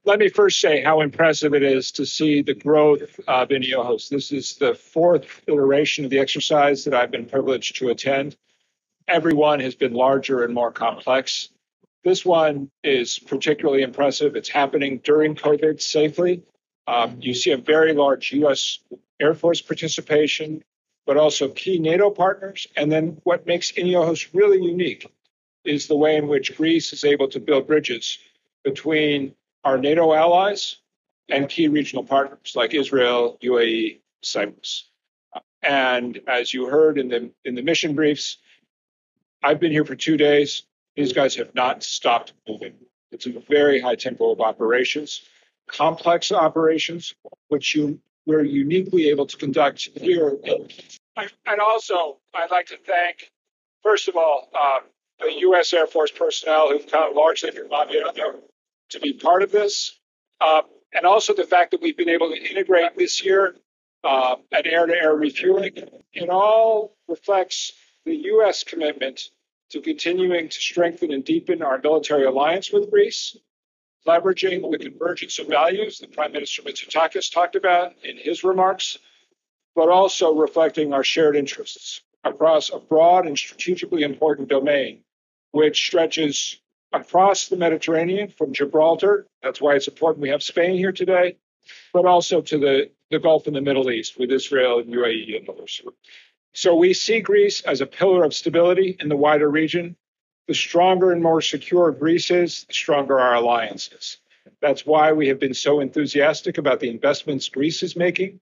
Let me first say how impressive it is to see the growth of INIOCHOS. This is the fourth iteration of the exercise that I've been privileged to attend. Every one has been larger and more complex. This one is particularly impressive. It's happening during COVID safely. You see a very large U.S. Air Force participation, but also key NATO partners. And then what makes INIOCHOS really unique is the way in which Greece is able to build bridges between our NATO allies and key regional partners like Israel, UAE, Cyprus. And as you heard in the mission briefs, I've been here for 2 days. These guys have not stopped moving. It's a very high tempo of operations, complex operations, which we're uniquely able to conduct here. And also, I'd like to thank, first of all, the U.S. Air Force personnel who've come largely from ABD to be part of this, and also the fact that we've been able to integrate this year an air-to-air refueling. It all reflects the U.S. commitment to continuing to strengthen and deepen our military alliance with Greece, leveraging the convergence of values that Prime Minister Mitsotakis talked about in his remarks, but also reflecting our shared interests across a broad and strategically important domain, which stretches across the Mediterranean from Gibraltar. That's why it's important we have Spain here today, but also to the Gulf and the Middle East with Israel and UAE and others. So we see Greece as a pillar of stability in the wider region. The stronger and more secure Greece is, the stronger our alliance is. That's why we have been so enthusiastic about the investments Greece is making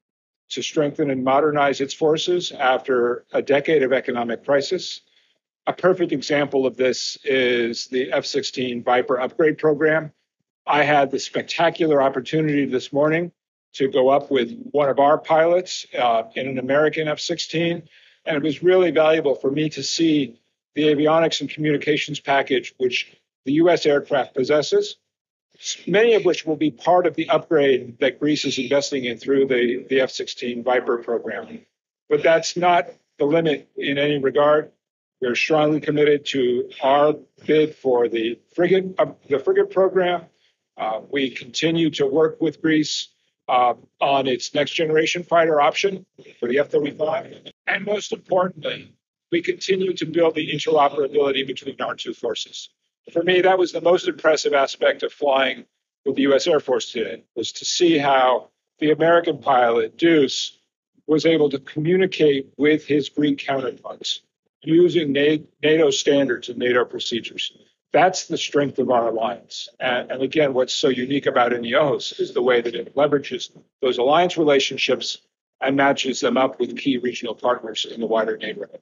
to strengthen and modernize its forces after a decade of economic crisis. A perfect example of this is the F-16 Viper upgrade program. I had the spectacular opportunity this morning to go up with one of our pilots in an American F-16, and it was really valuable for me to see the avionics and communications package which the U.S. aircraft possesses, many of which will be part of the upgrade that Greece is investing in through the F-16 Viper program. But that's not the limit in any regard. We're strongly committed to our bid for the frigate program. We continue to work with Greece on its next generation fighter option for the F-35. And most importantly, we continue to build the interoperability between our two forces. For me, that was the most impressive aspect of flying with the U.S. Air Force today, was to see how the American pilot, Deuce, was able to communicate with his Greek counterparts using NATO standards and NATO procedures. That's the strength of our alliance. And again, what's so unique about INIOCHOS is the way that it leverages those alliance relationships and matches them up with key regional partners in the wider neighborhood.